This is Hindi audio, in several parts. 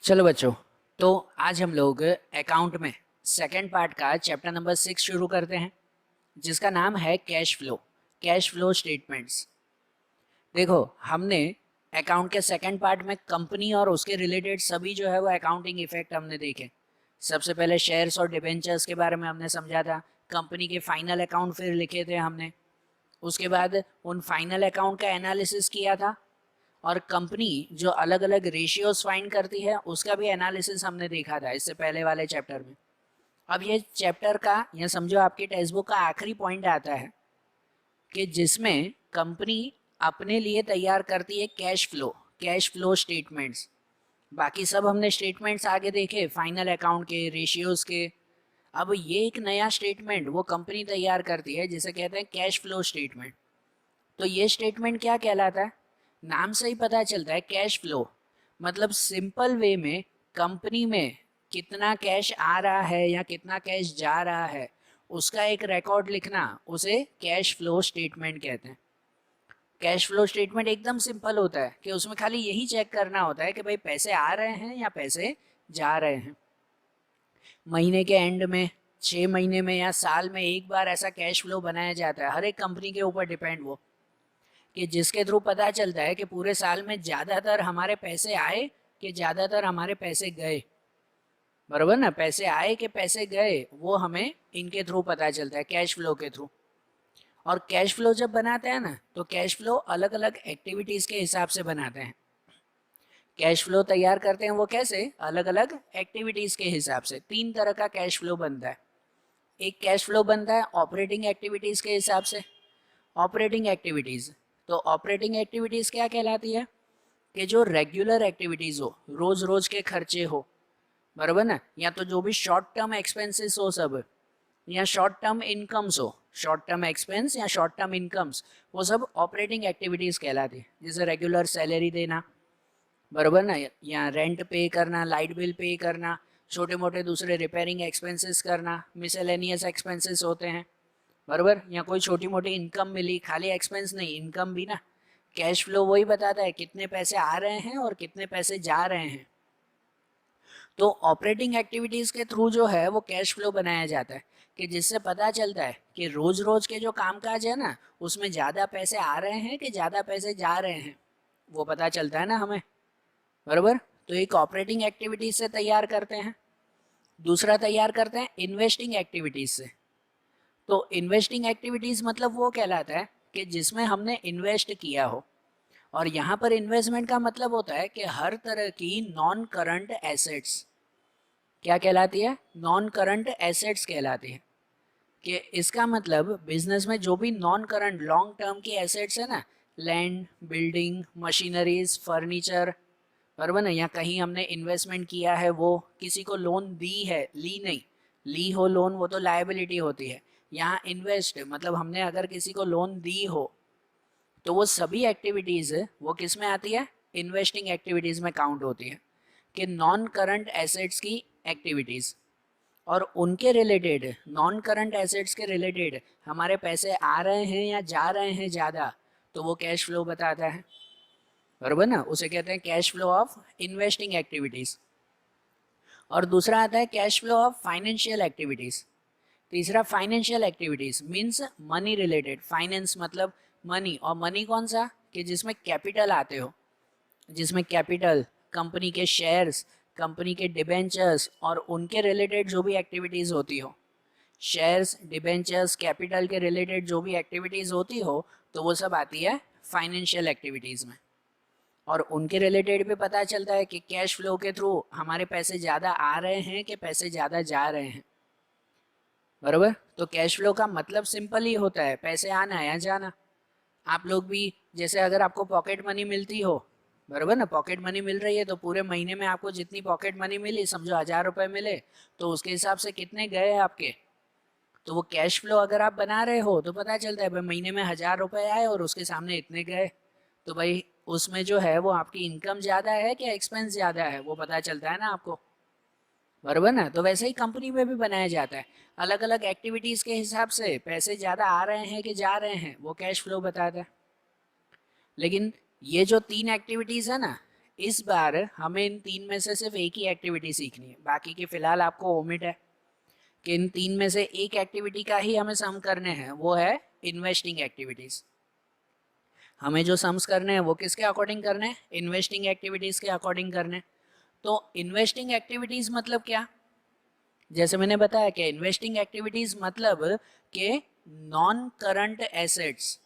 चलो बच्चों, तो आज हम लोग अकाउंट में सेकंड पार्ट का चैप्टर नंबर 6 शुरू करते हैं, जिसका नाम है कैश फ्लो स्टेटमेंट्स। देखो, हमने अकाउंट के सेकंड पार्ट में कंपनी और उसके रिलेटेड सभी जो है वो अकाउंटिंग इफेक्ट हमने देखे। सबसे पहले शेयर्स और डिबेंचर्स के बारे में हमने समझा था, कंपनी के फाइनल अकाउंट फिर लिखे थे हमने। उसके बाद उन फाइनल अकाउंट का एनालिसिस किया था, और कंपनी जो अलग अलग रेशियोज फाइंड करती है उसका भी एनालिसिस हमने देखा था इससे पहले वाले चैप्टर में। अब ये चैप्टर का, या समझो आपकी टेक्स्ट बुक का आखिरी पॉइंट आता है कि जिसमें कंपनी अपने लिए तैयार करती है कैश फ्लो स्टेटमेंट्स। बाकी सब हमने स्टेटमेंट्स आगे देखे, फाइनल अकाउंट के, रेशियोज के। अब ये एक नया स्टेटमेंट वो कंपनी तैयार करती है जिसे कहते हैं कैश फ्लो स्टेटमेंट। तो ये स्टेटमेंट क्या कहलाता है? नाम से ही पता चलता है, कैश फ्लो मतलब सिंपल वे में कंपनी में कितना कैश आ रहा है या कितना कैश जा रहा है उसका एक रिकॉर्ड लिखना, उसे कैश फ्लो स्टेटमेंट कहते हैं। कैश फ्लो स्टेटमेंट एकदम सिंपल होता है कि उसमें खाली यही चेक करना होता है कि भाई पैसे आ रहे हैं या पैसे जा रहे हैं। महीने के एंड में, 6 महीने में या साल में एक बार ऐसा कैश फ्लो बनाया जाता है, हर एक कंपनी के ऊपर डिपेंड वो, कि जिसके थ्रू पता चलता है कि पूरे साल में ज़्यादातर हमारे पैसे आए कि ज़्यादातर हमारे पैसे गए। बराबर ना, पैसे आए कि पैसे गए वो हमें इनके थ्रू पता चलता है, कैश फ्लो के थ्रू। और कैश फ्लो जब बनाते हैं ना, तो कैश फ्लो अलग अलग एक्टिविटीज़ के हिसाब से बनाते हैं। कैश फ्लो तैयार करते हैं वो कैसे? अलग अलग एक्टिविटीज़ के हिसाब से। 3 तरह का कैश फ्लो बनता है। एक कैश फ्लो बनता है ऑपरेटिंग एक्टिविटीज़ के हिसाब से। ऑपरेटिंग एक्टिविटीज़, तो ऑपरेटिंग एक्टिविटीज़ क्या कहलाती है? कि जो रेगुलर एक्टिविटीज़ हो, रोज़ रोज़ के खर्चे हो, बराबर ना, या तो जो भी शॉर्ट टर्म एक्सपेंसेस हो सब, या शॉर्ट टर्म इनकम्स हो, शॉर्ट टर्म एक्सपेंस या शॉर्ट टर्म इनकम्स, वो सब ऑपरेटिंग एक्टिविटीज़ कहलाती है। जैसे रेगुलर सैलरी देना, बराबर ना, या रेंट पे करना, लाइट बिल पे करना, छोटे मोटे दूसरे रिपेयरिंग एक्सपेंसेस करना, मिसलेनियस एक्सपेंसेस होते हैं, बराबर। या कोई छोटी मोटी इनकम मिली, खाली एक्सपेंस नहीं, इनकम भी ना। कैश फ्लो वही बताता है कितने पैसे आ रहे हैं और कितने पैसे जा रहे हैं। तो ऑपरेटिंग एक्टिविटीज़ के थ्रू जो है वो कैश फ्लो बनाया जाता है, कि जिससे पता चलता है कि रोज़ रोज़ के जो कामकाज है ना, उसमें ज़्यादा पैसे आ रहे हैं कि ज़्यादा पैसे जा रहे हैं, वो पता चलता है ना हमें, बराबर। तो एक ऑपरेटिंग एक्टिविटीज़ से तैयार करते हैं, दूसरा तैयार करते हैं इन्वेस्टिंग एक्टिविटीज़ से। तो इन्वेस्टिंग एक्टिविटीज़ मतलब वो कहलाता है कि जिसमें हमने इन्वेस्ट किया हो। और यहाँ पर इन्वेस्टमेंट का मतलब होता है कि हर तरह की नॉन करंट एसेट्स क्या कहलाती है? नॉन करंट एसेट्स कहलाती है। कि इसका मतलब बिजनेस में जो भी नॉन करंट लॉन्ग टर्म की एसेट्स है ना, लैंड, बिल्डिंग, मशीनरीज, फर्नीचर, बराबर ना, या कहीं हमने इन्वेस्टमेंट किया है, वो किसी को लोन दी है, ली नहीं, ली हो लोन वो तो लायबिलिटी होती है। यहाँ इन्वेस्ट मतलब हमने अगर किसी को लोन दी हो, तो वो सभी एक्टिविटीज़ वो किस में आती है? इन्वेस्टिंग एक्टिविटीज़ में काउंट होती है, कि नॉन करंट एसेट्स की एक्टिविटीज़। और उनके रिलेटेड, नॉन करंट एसेट्स के रिलेटेड हमारे पैसे आ रहे हैं या जा रहे हैं ज़्यादा, तो वो कैश फ्लो बताता है, बराबर ना। उसे कहते हैं cash flow of investing activities. और दूसरा आता है cash flow of financial activities. तीसरा financial activities means money related. Finance मतलब मनी, और मनी कौन सा? कि जिसमें कैपिटल आते हो, जिसमें कैपिटल, कंपनी के शेयर्स, कंपनी के डिबेंचर्स और उनके रिलेटेड जो भी एक्टिविटीज़ होती हो, शेयर्स, डिबेंचर्स, कैपिटल के रिलेटेड जो भी एक्टिविटीज़ होती हो, तो वो सब आती है फाइनेंशियल एक्टिविटीज़ में। और उनके रिलेटेड भी पता चलता है कि कैश फ्लो के थ्रू हमारे पैसे ज़्यादा आ रहे हैं कि पैसे ज़्यादा जा रहे हैं, बराबर। तो कैश फ्लो का मतलब सिंपल ही होता है, पैसे आना या जाना। आप लोग भी, जैसे अगर आपको पॉकेट मनी मिलती हो, बराबर ना, पॉकेट मनी मिल रही है, तो पूरे महीने में आपको जितनी पॉकेट मनी मिली, समझो 1000 रुपये मिले, तो उसके हिसाब से कितने गए आपके। तो वो कैश फ्लो अगर आप बना रहे हो तो पता चलता है भाई महीने में 1000 रुपये आए और उसके सामने इतने गए, तो भाई उसमें जो है वो आपकी इनकम ज़्यादा है कि एक्सपेंस ज़्यादा है, वो पता चलता है ना आपको, बराबर ना। तो वैसे ही कंपनी में भी बनाया जाता है, अलग अलग एक्टिविटीज़ के हिसाब से पैसे ज़्यादा आ रहे हैं कि जा रहे हैं, वो कैश फ्लो बताता है। लेकिन ये जो 3 एक्टिविटीज़ है ना, इस बार हमें इन तीन में से सिर्फ एक ही एक्टिविटी सीखनी है, बाकी की फिलहाल आपको ओमिट है कि इन तीन में से एक एक्टिविटी का ही हमें सम करने हैं, वो है इन्वेस्टिंग एक्टिविटीज। हमें जो सम्स करने हैं वो किसके अकॉर्डिंग करने हैं, इन्वेस्टिंग एक्टिविटीज के अकॉर्डिंग करने। तो इन्वेस्टिंग एक्टिविटीज मतलब क्या, जैसे मैंने बताया कि इन्वेस्टिंग एक्टिविटीज मतलब कि non current assets,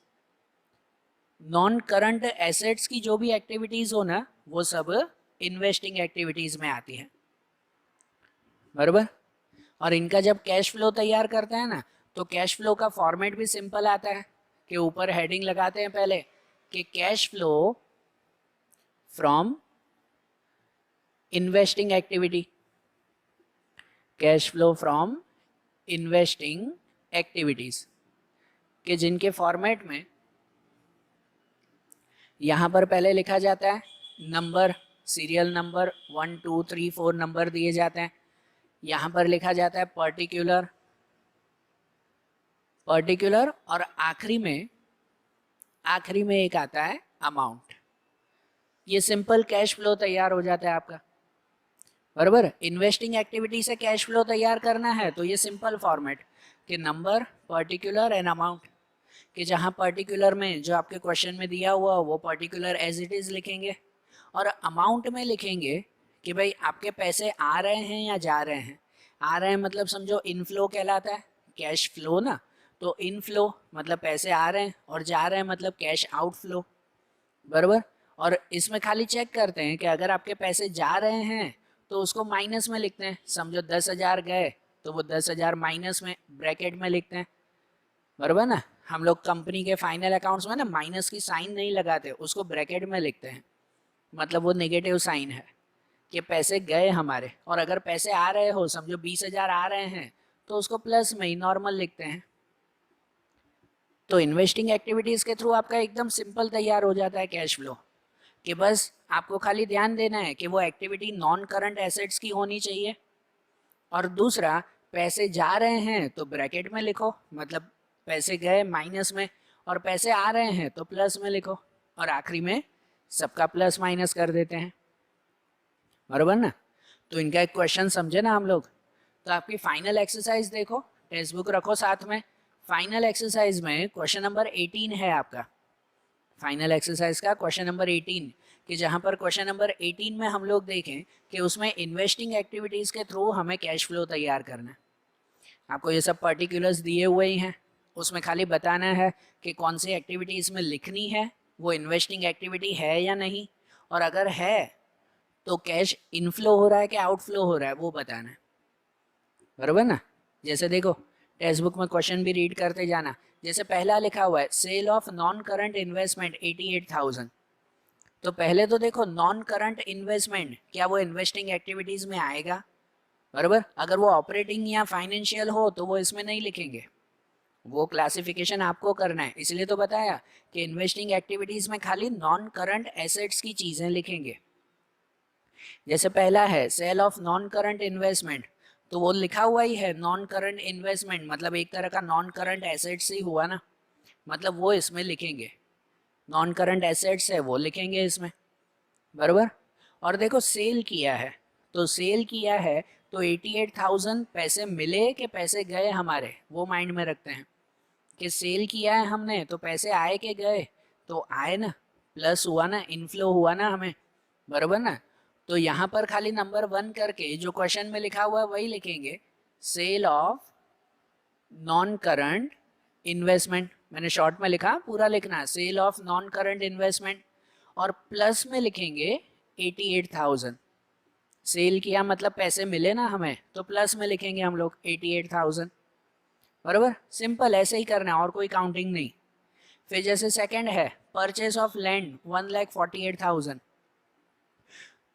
non current assets की जो भी एक्टिविटीज हो ना वो सब इन्वेस्टिंग एक्टिविटीज में आती है, बराबर। और इनका जब कैश फ्लो तैयार करते हैं ना तो कैश फ्लो का फॉर्मेट भी सिंपल आता है कि ऊपर हेडिंग लगाते हैं पहले कि cash flow from investing activity, cash flow from investing activities, कि जिनके फॉर्मेट में यहाँ पर पहले लिखा जाता है नंबर, सीरियल नंबर 1 2 3 4 नंबर दिए जाते हैं। यहाँ पर लिखा जाता है पर्टिकुलर, पर्टिकुलर, और आखिरी में एक आता है अमाउंट। ये सिंपल कैश फ्लो तैयार हो जाता है आपका, बराबर। इन्वेस्टिंग एक्टिविटी से कैश फ्लो तैयार करना है तो ये सिंपल फॉर्मेट कि नंबर, पर्टिकुलर एंड अमाउंट, कि जहाँ पर्टिकुलर में जो आपके क्वेश्चन में दिया हुआ वो पर्टिकुलर एज इट इज लिखेंगे, और अमाउंट में लिखेंगे कि भाई आपके पैसे आ रहे हैं या जा रहे हैं। आ रहे हैं मतलब समझो इनफ्लो कहलाता है, कैश फ्लो ना, तो इनफ्लो मतलब पैसे आ रहे हैं और जा रहे हैं मतलब कैश आउटफ्लो, बराबर। और इसमें खाली चेक करते हैं कि अगर आपके पैसे जा रहे हैं तो उसको माइनस में लिखते हैं, समझो 10,000 गए तो वो 10,000 माइनस में ब्रैकेट में लिखते हैं, बराबर ना। हम लोग कंपनी के फाइनल अकाउंट्स में ना माइनस की साइन नहीं लगाते, उसको ब्रैकेट में लिखते हैं, मतलब वो नेगेटिव साइन है कि पैसे गए हमारे। और अगर पैसे आ रहे हो, समझो 20,000 आ रहे हैं तो उसको प्लस में ही नॉर्मल लिखते हैं। तो इन्वेस्टिंग एक्टिविटीज के थ्रू आपका एकदम सिंपल तैयार हो जाता है कैश फ्लो, कि बस आपको खाली ध्यान देना है कि वो एक्टिविटी नॉन करंट एसेट्स की होनी चाहिए, और दूसरा पैसे जा रहे हैं तो ब्रैकेट में लिखो, मतलब पैसे गए माइनस में, और पैसे आ रहे हैं तो प्लस में लिखो, और आखिरी में सबका प्लस माइनस कर देते हैं, बराबर ना। तो इनका एक क्वेश्चन समझे ना हम लोग। तो आपकी फाइनल एक्सरसाइज देखो, टेक्स्ट बुक रखो साथ में। फाइनल एक्सरसाइज में क्वेश्चन नंबर 18 है आपका, फाइनल एक्सरसाइज का क्वेश्चन नंबर 18, कि जहाँ पर क्वेश्चन नंबर 18 में हम लोग देखें कि उसमें इन्वेस्टिंग एक्टिविटीज़ के थ्रू हमें कैश फ्लो तैयार करना है। आपको ये सब पर्टिकुलर्स दिए हुए ही हैं, उसमें खाली बताना है कि कौन सी एक्टिविटी इसमें लिखनी है, वो इन्वेस्टिंग एक्टिविटी है या नहीं, और अगर है तो कैश इनफ्लो हो रहा है कि आउटफ्लो हो रहा है वो बताना है, बराबर ना। जैसे देखो टेक्स्ट बुक में क्वेश्चन भी रीड करते जाना। जैसे पहला लिखा हुआ है sale of non current investment 88,000, तो पहले तो देखो नॉन करंट इन्वेस्टमेंट क्या वो इन्वेस्टिंग एक्टिविटीज में आएगा, बराबर। अगर वो ऑपरेटिंग या फाइनेंशियल हो तो वो इसमें नहीं लिखेंगे, वो क्लासिफिकेशन आपको करना है। इसलिए तो बताया कि इन्वेस्टिंग एक्टिविटीज में खाली नॉन करंट एसेट्स की चीजें लिखेंगे। जैसे पहला है sale of non current investment, तो वो लिखा हुआ ही है नॉन करंट इन्वेस्टमेंट, मतलब एक तरह का नॉन करंट एसेट्स ही हुआ ना, मतलब वो इसमें लिखेंगे, नॉन करंट एसेट्स है वो लिखेंगे इसमें, बराबर। और देखो सेल किया है, तो सेल किया है तो 88,000 पैसे मिले कि पैसे गए हमारे, वो माइंड में रखते हैं कि सेल किया है हमने तो पैसे आए के गए, तो आए ना, प्लस हुआ ना, इनफ्लो हुआ ना हमें, बराबर ना। तो यहाँ पर खाली नंबर 1 करके जो क्वेश्चन में लिखा हुआ है वही लिखेंगे, sale of non current investment, मैंने शॉर्ट में लिखा, पूरा लिखना sale of non current investment, और प्लस में लिखेंगे 88,000। सेल किया मतलब पैसे मिले ना हमें, तो प्लस में लिखेंगे हम लोग 88,000, बराबर। सिंपल ऐसे ही करना है और कोई काउंटिंग नहीं। फिर जैसे सेकंड है परचेस ऑफ लैंड 1,48,000,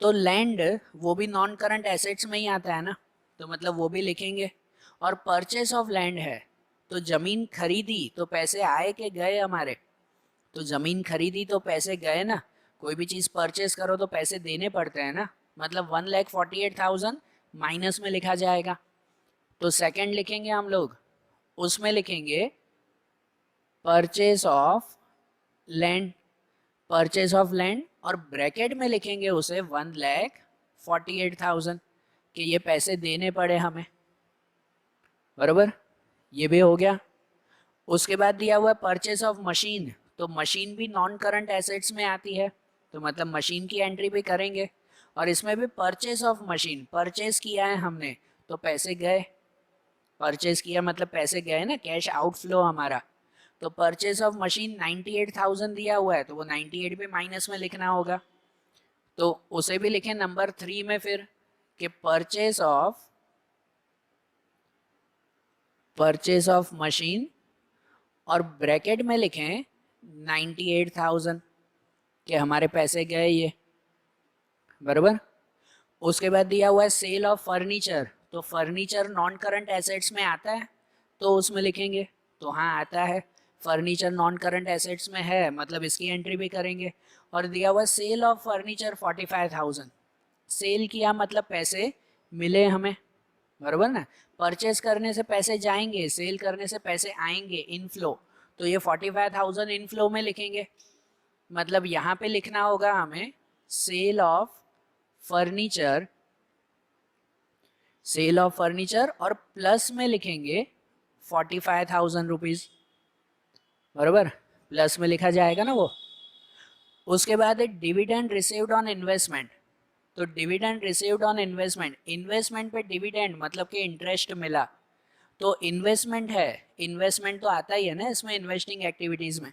तो लैंड वो भी नॉन करंट एसेट्स में ही आता है ना, तो मतलब वो भी लिखेंगे। और परचेस ऑफ लैंड है तो जमीन खरीदी तो पैसे आए के गए हमारे, तो जमीन खरीदी तो पैसे गए ना, कोई भी चीज़ परचेस करो तो पैसे देने पड़ते हैं ना, मतलब 1,48,000 माइनस में लिखा जाएगा। तो सेकंड लिखेंगे हम लोग, उसमें लिखेंगे purchase of land, purchase of land, और ब्रैकेट में लिखेंगे उसे 1,48,000 कि ये पैसे देने पड़े हमें, बराबर। ये भी हो गया। उसके बाद दिया हुआ है परचेज ऑफ मशीन, तो मशीन भी नॉन करंट एसेट्स में आती है, तो मतलब मशीन की एंट्री भी करेंगे। और इसमें भी परचेज ऑफ मशीन, परचेज किया है हमने तो पैसे गए, परचेज किया मतलब पैसे गए ना, कैश आउटफ्लो हमारा। तो परचेज ऑफ मशीन 98,000 दिया हुआ है, तो वो 98 भी माइनस में लिखना होगा, तो उसे भी लिखें नंबर 3 में फिर कि परचेज ऑफ मशीन, और ब्रैकेट में लिखें 98,000 कि हमारे पैसे गए ये, बराबर। उसके बाद दिया हुआ है सेल ऑफ फर्नीचर, तो फर्नीचर नॉन करंट एसेट्स में आता है, तो उसमें लिखेंगे, तो हाँ आता है, फर्नीचर नॉन करंट एसेट्स में है, मतलब इसकी एंट्री भी करेंगे। और दिया हुआ सेल ऑफ फर्नीचर 45,000, सेल किया मतलब पैसे मिले हमें, बराबर ना। परचेस करने से पैसे जाएंगे, सेल करने से पैसे आएंगे, इनफ्लो, तो ये 45,000 इनफ्लो में लिखेंगे। मतलब यहाँ पे लिखना होगा हमें sale of furniture, sale of furniture, और प्लस में लिखेंगे 45,000 रुपीज, बराबर, प्लस में लिखा जाएगा ना वो। उसके बाद डिविडेंड रिसीव्ड ऑन इन्वेस्टमेंट, तो dividend received on investment, investment पे डिविडेंड मतलब कि इंटरेस्ट मिला, तो इन्वेस्टमेंट है, इन्वेस्टमेंट तो आता ही है ना इसमें इन्वेस्टिंग एक्टिविटीज़ में,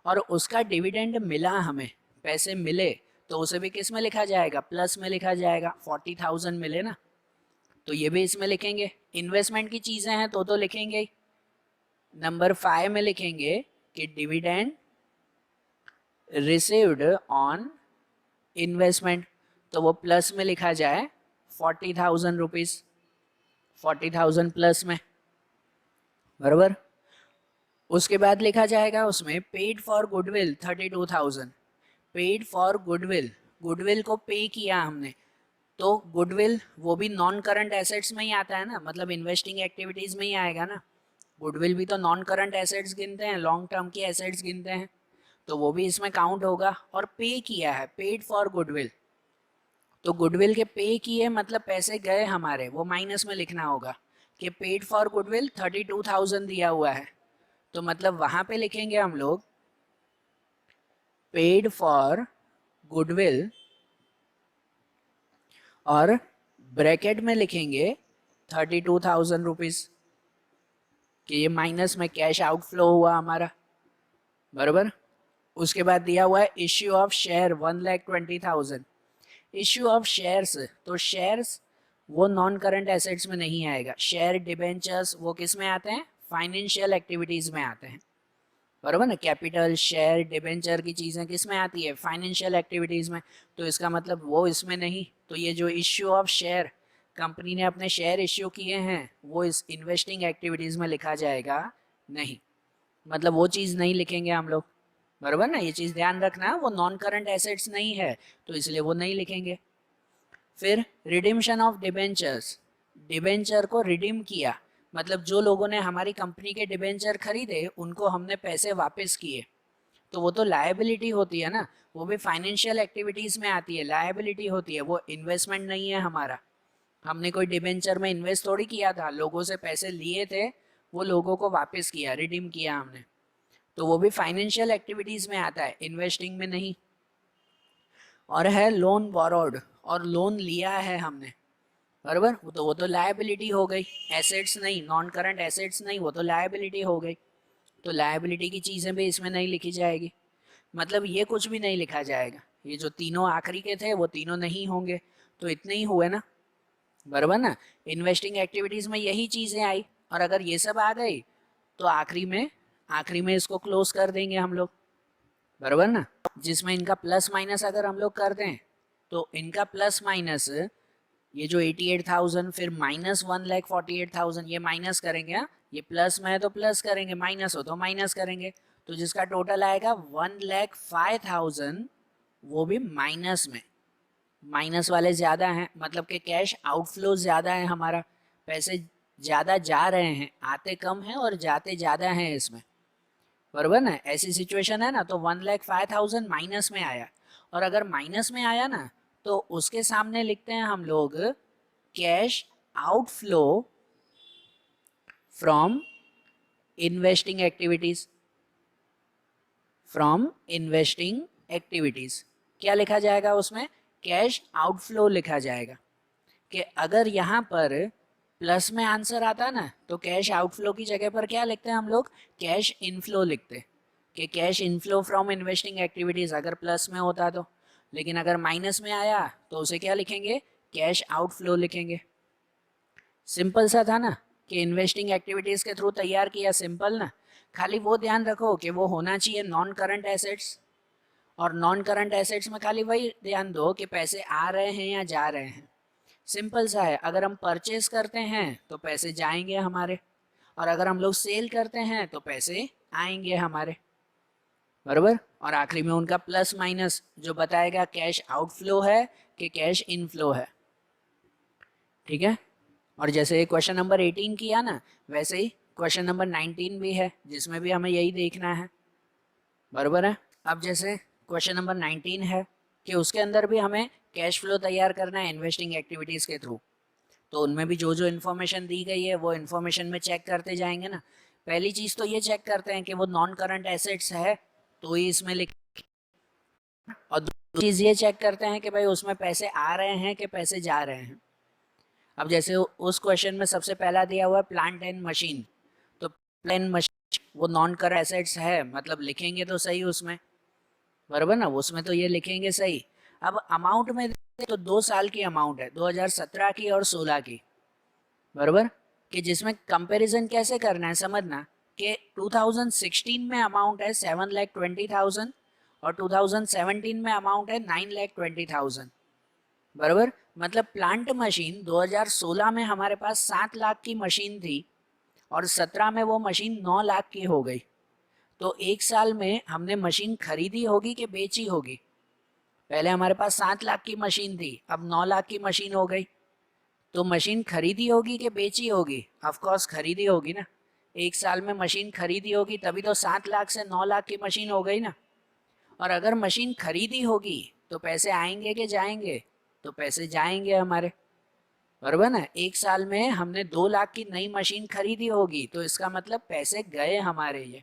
और उसका डिविडेंड मिला हमें, पैसे मिले, तो उसे भी किस में लिखा जाएगा, प्लस में लिखा जाएगा, 40,000 मिले ना, तो ये भी इसमें लिखेंगे। इन्वेस्टमेंट की चीज़ें हैं तो लिखेंगे ही। नंबर 5 में लिखेंगे कि डिविडेंड रिसीव्ड ऑन इन्वेस्टमेंट, तो वो प्लस में लिखा जाए 40,000 रुपीज़, 40,000 प्लस में, बराबर। उसके बाद लिखा जाएगा उसमें paid for goodwill 32,000, paid for goodwill, goodwill को पे किया हमने, तो गुडविल वो भी नॉन करंट एसेट्स में ही आता है ना, मतलब इन्वेस्टिंग एक्टिविटीज़ में ही आएगा ना, गुडविल भी तो नॉन करंट एसेट्स गिनते हैं, लॉन्ग टर्म की एसेट्स गिनते हैं, तो वो भी इसमें काउंट होगा। और पे किया है, पेड फॉर गुडविल, तो गुडविल के पे किए मतलब पैसे गए हमारे, वो माइनस में लिखना होगा कि पेड फॉर गुडविल 32,000 दिया हुआ है, तो मतलब वहाँ पे लिखेंगे हम लोग पेड फॉर गुडविल, और ब्रैकेट में लिखेंगे 32,000 रुपीज़ कि ये माइनस में कैश आउटफ्लो हुआ हमारा, बराबर। उसके बाद दिया हुआ है issue of share 1,20,000, issue of shares, तो शेयर्स वो नॉन करंट एसेट्स में नहीं आएगा, शेयर डिबेंचर्स वो किस में आते हैं, फाइनेंशियल एक्टिविटीज़ में आते हैं, बराबर ना। कैपिटल, शेयर, डिबेंचर की चीज़ें किस में आती है, फाइनेंशियल एक्टिविटीज़ में, तो इसका मतलब वो इसमें नहीं, तो ये जो इश्यू ऑफ शेयर, कंपनी ने अपने शेयर इश्यू किए हैं, वो इस इन्वेस्टिंग एक्टिविटीज़ में लिखा जाएगा नहीं, मतलब वो चीज़ नहीं लिखेंगे हम लोग, बराबर ना। ये चीज़ ध्यान रखना, वो नॉन करंट एसेट्स नहीं है, तो इसलिए वो नहीं लिखेंगे। फिर रिडीम्शन ऑफ डिबेंचर्स, डिबेंचर को रिडीम किया, मतलब जो लोगों ने हमारी कंपनी के डिबेंचर खरीदे उनको हमने पैसे वापस किए, तो वो तो लायबिलिटी होती है ना, वो भी फाइनेंशियल एक्टिविटीज़ में आती है, लायबिलिटी होती है, वो इन्वेस्टमेंट नहीं है हमारा, हमने कोई डिबेंचर में इन्वेस्ट थोड़ी किया था, लोगों से पैसे लिए थे, वो लोगों को वापस किया, रिडीम किया हमने, तो वो भी फाइनेंशियल एक्टिविटीज़ में आता है, इन्वेस्टिंग में नहीं। और है लोन बोरोड, और लोन लिया है हमने, बराबर, वो तो लायबिलिटी हो गई, एसेट्स नहीं, नॉन करंट एसेट्स नहीं, वो तो लायबिलिटी हो गई, तो लायबिलिटी की चीज़ें भी इसमें नहीं लिखी जाएगी, मतलब ये कुछ भी नहीं लिखा जाएगा, ये जो तीनों आखिरी के थे वो तीनों नहीं होंगे, तो इतने ही हुए ना, बराबर ना। इन्वेस्टिंग एक्टिविटीज़ में यही चीज़ें आई, और अगर ये सब आ गई तो आखिरी में इसको क्लोज कर देंगे हम लोग, बराबर ना। जिसमें इनका प्लस माइनस अगर हम लोग कर दें, तो इनका प्लस माइनस, ये जो 88,000 फिर माइनस 1,48,000, ये माइनस करेंगे, हाँ, ये प्लस में है तो प्लस करेंगे, माइनस हो तो माइनस करेंगे, तो जिसका टोटल आएगा 1,05,000, वो भी माइनस में, माइनस वाले ज़्यादा हैं, मतलब कि कैश आउटफ्लो ज़्यादा है हमारा, पैसे ज़्यादा जा रहे हैं, आते कम हैं और जाते ज़्यादा हैं इसमें, बराबर ना, ऐसी सिचुएशन है ना, तो 1,05,000 माइनस में आया, और अगर माइनस में आया ना तो उसके सामने लिखते हैं हम लोग cash outflow from investing activities, from investing activities. क्या लिखा जाएगा उसमें? कैश आउटफ्लो लिखा जाएगा। कि अगर यहाँ पर प्लस में आंसर आता ना तो कैश आउटफ्लो की जगह पर क्या लिखते हैं हम लोग? कैश इनफ्लो लिखते, कि cash inflow from investing activities अगर प्लस में होता तो। लेकिन अगर माइनस में आया तो उसे क्या लिखेंगे? कैश आउटफ्लो लिखेंगे। सिंपल सा था ना, कि इन्वेस्टिंग एक्टिविटीज के थ्रू तैयार किया, सिंपल ना। खाली वो ध्यान रखो कि वो होना चाहिए नॉन करंट एसेट्स, और नॉन करंट एसेट्स में खाली वही ध्यान दो कि पैसे आ रहे हैं या जा रहे हैं। सिंपल सा है, अगर हम परचेज करते हैं तो पैसे जाएंगे हमारे, और अगर हम लोग सेल करते हैं तो पैसे आएंगे हमारे, बराबर। और आखिरी में उनका प्लस माइनस जो बताएगा कैश आउटफ्लो है कि कैश इनफ्लो है, ठीक है। और जैसे क्वेश्चन नंबर 18 किया ना, वैसे ही क्वेश्चन नंबर 19 भी है, जिसमें भी हमें यही देखना है, बराबर है। अब जैसे क्वेश्चन नंबर 19 है कि उसके अंदर भी हमें कैश फ्लो तैयार करना है इन्वेस्टिंग एक्टिविटीज़ के थ्रू, तो उनमें भी जो जो इन्फॉर्मेशन दी गई है वो इन्फॉर्मेशन में चेक करते जाएंगे ना। पहली चीज़ तो ये चेक करते हैं कि वो नॉन करंट एसेट्स है तो ही इसमें लिख, और दूसरी चीज़ ये चेक करते हैं कि भाई उसमें पैसे आ रहे हैं कि पैसे जा रहे हैं। अब जैसे उस क्वेश्चन में सबसे पहला दिया हुआ है प्लांट एंड मशीन, तो प्लांट मशीन वो नॉन करंट एसेट्स है, मतलब लिखेंगे तो सही उसमें, बराबर ना, उसमें तो ये लिखेंगे सही। अब अमाउंट में तो 2 साल की अमाउंट है, 2017 की और 16 की, बराबर। कि जिसमें कंपैरिजन कैसे करना है समझना, कि 2016 में अमाउंट है 7,20,000 और 2017 में अमाउंट है 9,20,000, बराबर। मतलब प्लांट मशीन 2016 में हमारे पास 7 लाख की मशीन थी और 17 में वो मशीन 9 लाख की हो गई। तो एक साल में हमने मशीन खरीदी होगी कि बेची होगी? पहले हमारे पास 7 लाख की मशीन थी, अब 9 लाख की मशीन हो गई, तो मशीन खरीदी होगी कि बेची होगी? ऑफ कोर्स खरीदी होगी ना। एक साल में मशीन खरीदी होगी तभी तो 7 लाख से 9 लाख की मशीन हो गई ना। और अगर मशीन खरीदी होगी तो पैसे आएंगे कि जाएंगे? तो पैसे जाएंगे हमारे, बराबर ना। एक साल में हमने 2 लाख की नई मशीन खरीदी होगी तो इसका मतलब पैसे गए हमारे, ये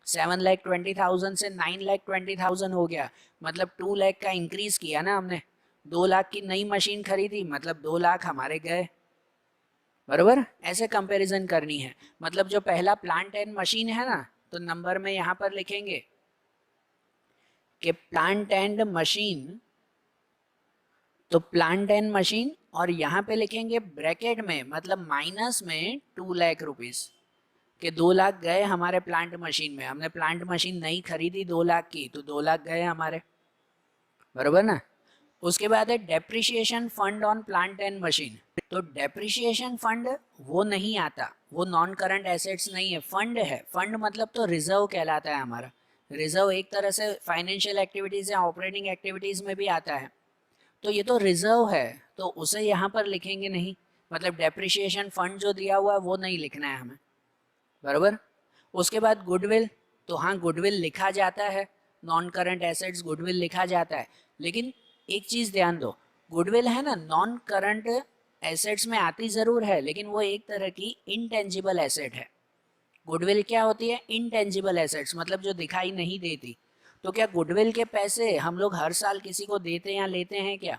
7,20,000 से 9,20,000 हो गया, मतलब 2 लाख का इंक्रीज किया ना हमने। 2 लाख की नई मशीन खरीदी मतलब 2 लाख हमारे गए, बराबर। ऐसे कंपैरिजन करनी है। मतलब जो पहला प्लांट एंड मशीन है ना, तो नंबर में यहाँ पर लिखेंगे कि प्लांट एंड मशीन, तो प्लांट एंड मशीन, और यहाँ पे लिखेंगे ब्रैकेट में मतलब माइनस में 2 लाख रुपीस, कि 2 लाख गए हमारे प्लांट मशीन में। हमने प्लांट मशीन नहीं खरीदी 2 लाख की, तो 2 लाख गए हमारे, बराबर ना। उसके बाद है depreciation fund on plant and machine. तो डेप्रिसिएशन फंड वो नहीं आता, वो नॉन करंट एसेट्स नहीं है, फंड है। फंड मतलब तो रिजर्व कहलाता है हमारा। रिजर्व एक तरह से फाइनेंशियल एक्टिविटीज या ऑपरेटिंग एक्टिविटीज में भी आता है, तो ये तो रिजर्व है, तो उसे यहाँ पर लिखेंगे नहीं। मतलब डेप्रिसिएशन फंड जो दिया हुआ है वो नहीं लिखना है हमें, बराबर। उसके बाद गुडविल, तो हाँ गुडविल लिखा जाता है, नॉन करंट एसेट्स गुडविल लिखा जाता है। लेकिन एक चीज़ ध्यान दो, गुडविल है ना नॉन करंट एसेट्स में आती ज़रूर है, लेकिन वो एक तरह की इनटेंजिबल एसेट है। गुडविल क्या होती है? इनटेंजिबल एसेट्स, मतलब जो दिखाई नहीं देती। तो क्या गुडविल के पैसे हम लोग हर साल किसी को देते या लेते हैं क्या?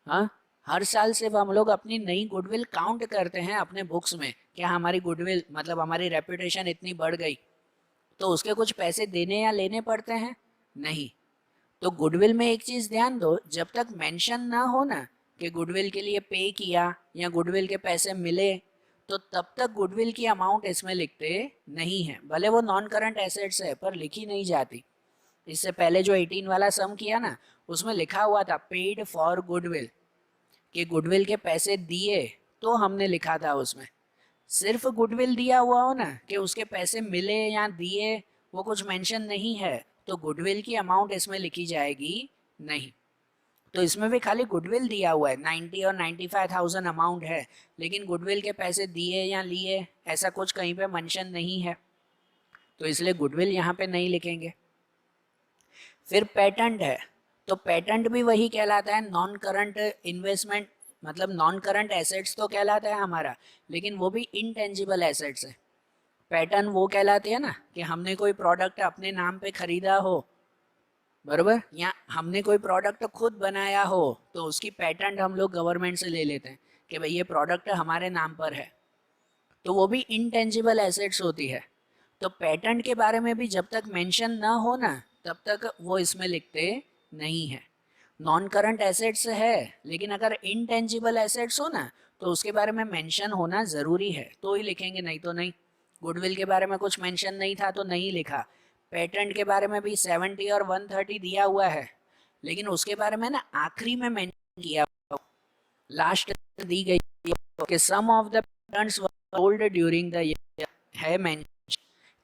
हाँ, हर साल सिर्फ हम लोग अपनी नई गुडविल काउंट करते हैं अपने बुक्स में, क्या हमारी गुडविल मतलब हमारी रेपुटेशन इतनी बढ़ गई, तो उसके कुछ पैसे देने या लेने पड़ते हैं? नहीं। तो गुडविल में एक चीज़ ध्यान दो, जब तक मेंशन ना हो ना कि गुडविल के लिए पे किया या गुडविल के पैसे मिले, तो तब तक गुडविल की अमाउंट इसमें लिखते नहीं है। भले वो नॉन करंट एसेट्स है पर लिखी नहीं जाती। इससे पहले जो 18 वाला सम किया ना, उसमें लिखा हुआ था पेड फॉर गुडविल, कि गुडविल के पैसे दिए, तो हमने लिखा था उसमें। सिर्फ गुडविल दिया हुआ हो ना कि उसके पैसे मिले या दिए, वो कुछ मेंशन नहीं है, तो गुडविल की अमाउंट इसमें लिखी जाएगी नहीं। तो इसमें भी खाली गुडविल दिया हुआ है, 90 और 95,000 अमाउंट है, लेकिन गुडविल के पैसे दिए या लिए ऐसा कुछ कहीं पे मेंशन नहीं है। तो इसलिए गुडविल यहाँ पे नहीं लिखेंगे। फिर पेटेंट है, तो पेटेंट भी वही कहलाता है, नॉन करंट इन्वेस्टमेंट, मतलब नॉन करंट एसेट्स तो कहलाता है हमारा, लेकिन वो भी इनटेंजिबल एसेट्स है। पेटेंट वो कहलाती है ना कि हमने कोई प्रोडक्ट अपने नाम पे खरीदा हो, बराबर, या हमने कोई प्रोडक्ट खुद बनाया हो, तो उसकी पेटेंट हम लोग गवर्नमेंट से ले लेते हैं कि भाई ये प्रोडक्ट हमारे नाम पर है, तो वो भी इनटेंजिबल एसेट्स होती है। तो पेटेंट के बारे में भी जब तक मेंशन ना हो ना, तब तक वो इसमें लिखते नहीं है। नॉन करंट एसेट्स है, लेकिन अगर इनटेंजिबल एसेट्स हो ना, तो उसके बारे में मेंशन होना ज़रूरी है, तो ही लिखेंगे, नहीं तो नहीं। गुडविल के बारे में कुछ मेंशन नहीं था तो नहीं लिखा। पेटेंट के बारे में भी 70 और 130 दिया हुआ है, लेकिन उसके बारे में ना आखिरी में मेंशन किया, लास्ट दी गई कि some of the patents were sold during the year, है मेंशन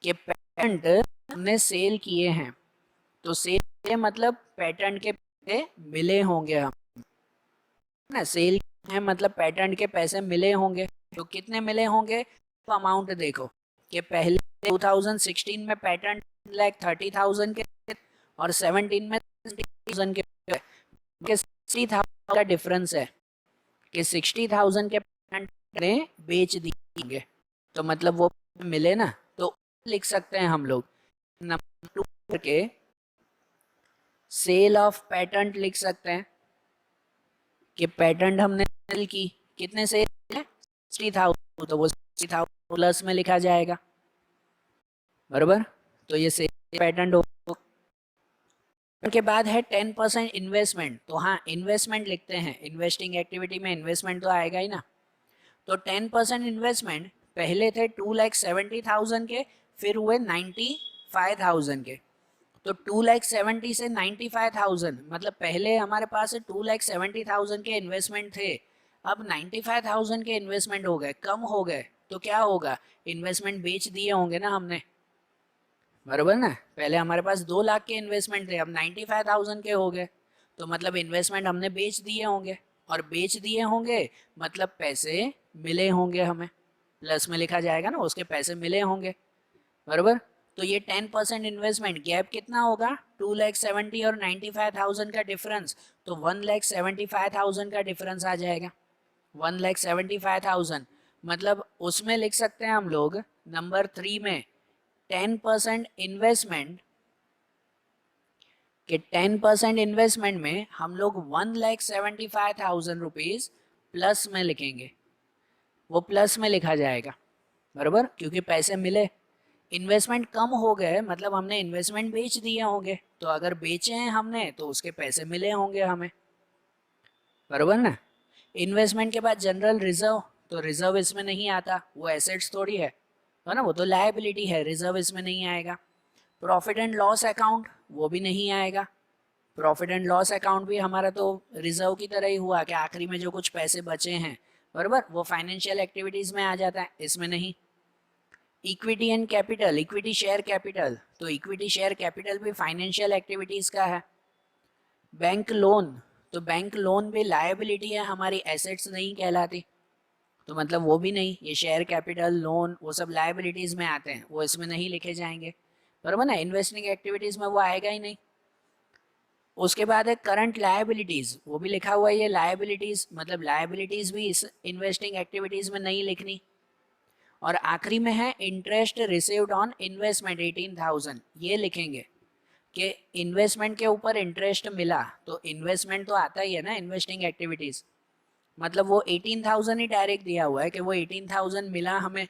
कि पेटेंट हमने सेल किए हैं, तो सेल मतलब पेटेंट के पैसे मिले होंगे हम ना, सेल है मतलब पेटेंट के पैसे मिले होंगे, तो कितने मिले होंगे, तो अमाउंट देखो कि पहले 2016 में पेटेंट $1,30,000 के और 17 में 60,000 के 60,000 का डिफरेंस है कि 60,000 के पेटेंट ने बेच दिए, तो मतलब वो मिले ना, तो लिख सकते हैं हम लोग नंबर 2 के सेल ऑफ पेटेंट लिख सकते हैं कि पेटेंट हमने सेल की, कितने सेल है 60,000, तो वो 60,000 प्लस में लिखा जाएगा, बराबर। तो ये सेल पेटेंट हो। के बाद है 10% इन्वेस्टमेंट, तो हाँ इन्वेस्टमेंट लिखते हैं, इन्वेस्टिंग एक्टिविटी में इन्वेस्टमेंट तो आएगा ही ना। तो 10% इन्वेस्टमेंट पहले थे 2,70,000 के, फिर हुए 95,000 के, तो 2,70,000 से 95,000 मतलब पहले हमारे पास 2,70,000 के इन्वेस्टमेंट थे, अब 95,000 के इन्वेस्टमेंट हो गए, कम हो गए, तो क्या होगा, इन्वेस्टमेंट बेच दिए होंगे ना हमने, बराबर ना। पहले हमारे पास 2 लाख के इन्वेस्टमेंट थे, अब 95,000 के हो गए, तो मतलब इन्वेस्टमेंट हमने बेच दिए होंगे, और बेच दिए होंगे मतलब पैसे मिले होंगे हमें, प्लस में लिखा जाएगा ना, उसके पैसे मिले होंगे, बराबर। तो ये 10% इन्वेस्टमेंट गैप कितना होगा, 2,70,000 और 95,000 का डिफरेंस, तो 1,75,000 का डिफरेंस आ जाएगा, 1,75,000, मतलब उसमें लिख सकते हैं हम लोग नंबर 3 में 10% इन्वेस्टमेंट के 10% इन्वेस्टमेंट में हम लोग 1,75,000 रुपीज प्लस में लिखेंगे, वो प्लस में लिखा जाएगा, बराबर, क्योंकि पैसे मिले। इन्वेस्टमेंट कम हो गए मतलब हमने इन्वेस्टमेंट बेच दिए होंगे, तो अगर बेचे हैं हमने तो उसके पैसे मिले होंगे हमें, बराबर ना। इन्वेस्टमेंट के बाद जनरल रिजर्व, तो रिजर्व इसमें नहीं आता, वो एसेट्स थोड़ी है ना, वो तो लायबिलिटी है, रिजर्व इसमें नहीं आएगा। प्रॉफिट एंड लॉस अकाउंट वो भी नहीं आएगा, प्रॉफिट एंड लॉस अकाउंट भी हमारा तो रिजर्व की तरह ही हुआ कि आखिरी में जो कुछ पैसे बचे हैं, बराबर, वो फाइनेंशियल एक्टिविटीज में आ जाता है, इसमें नहीं। Equity and capital, equity share capital, तो इक्विटी शेयर कैपिटल भी फाइनेंशियल एक्टिविटीज का है। बैंक लोन, तो बैंक लोन भी लायबिलिटी है हमारी, एसेट्स नहीं कहलाती, तो मतलब वो भी नहीं, ये शेयर कैपिटल लोन वो सब लायबिलिटीज में आते हैं, वो इसमें नहीं लिखे जाएंगे, बराबर ना, इन्वेस्टिंग एक्टिविटीज में वो आएगा ही नहीं। उसके बाद है करंट लायबिलिटीज, वो भी लिखा हुआ है, ये लायबिलिटीज मतलब लायबिलिटीज भी इस इन्वेस्टिंग एक्टिविटीज में नहीं लिखनी। और आखिरी में है इंटरेस्ट रिसीव्ड ऑन इन्वेस्टमेंट 18,000, ये लिखेंगे कि इन्वेस्टमेंट के ऊपर इंटरेस्ट मिला, तो इन्वेस्टमेंट तो आता ही है ना इन्वेस्टिंग एक्टिविटीज, मतलब वो 18,000 ही डायरेक्ट दिया हुआ है कि वो 18,000 मिला हमें,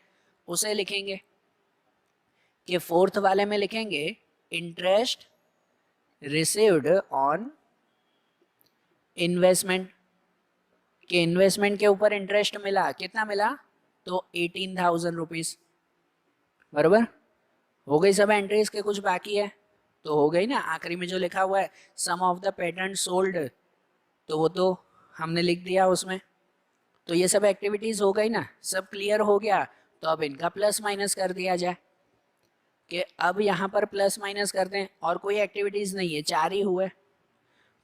उसे लिखेंगे कि फोर्थ वाले में लिखेंगे इंटरेस्ट रिसीव्ड ऑन इन्वेस्टमेंट, कि इन्वेस्टमेंट के ऊपर इंटरेस्ट मिला, कितना मिला, तो 18,000 रुपीज, बराबर। हो गई सब एंट्रीज के कुछ बाकी है, तो हो गई ना। आखिरी में जो लिखा हुआ है सम ऑफ द पेटेंट सोल्ड, तो वो तो हमने लिख दिया उसमें, तो ये सब एक्टिविटीज हो गई ना, सब क्लियर हो गया। तो अब इनका प्लस माइनस कर दिया जाए, कि अब यहाँ पर प्लस माइनस कर दें, और कोई एक्टिविटीज नहीं है, 4 ही हुए,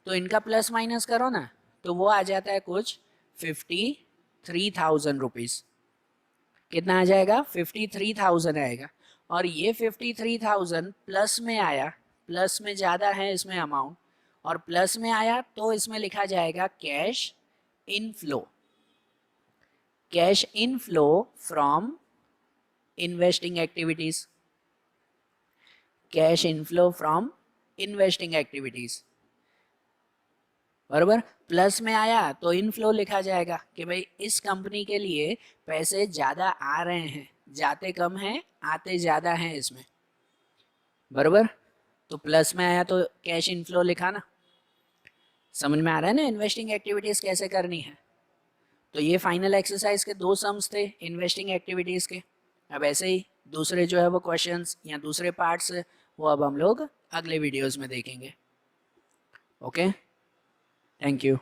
तो इनका प्लस माइनस करो ना, तो वो आ जाता है कुछ 53,000 रुपीज, कितना आ जाएगा 53,000 आएगा। और ये 53,000 प्लस में आया, प्लस में ज़्यादा है इसमें अमाउंट, और प्लस में आया तो इसमें लिखा जाएगा cash inflow, cash inflow from investing activities, cash inflow from investing activities, बराबर। प्लस में आया तो इनफ्लो लिखा जाएगा कि भाई इस कंपनी के लिए पैसे ज़्यादा आ रहे हैं, जाते कम हैं आते ज़्यादा हैं इसमें, बराबर। तो प्लस में आया तो कैश इनफ्लो लिखा ना। समझ में आ रहा है ना इन्वेस्टिंग एक्टिविटीज़ कैसे करनी है। तो ये फाइनल एक्सरसाइज के 2 सम्स थे इन्वेस्टिंग एक्टिविटीज़ के। अब ऐसे ही दूसरे जो है वो क्वेश्चंस या दूसरे पार्ट्स वो अब हम लोग अगले वीडियोस में देखेंगे। Okay, thank you.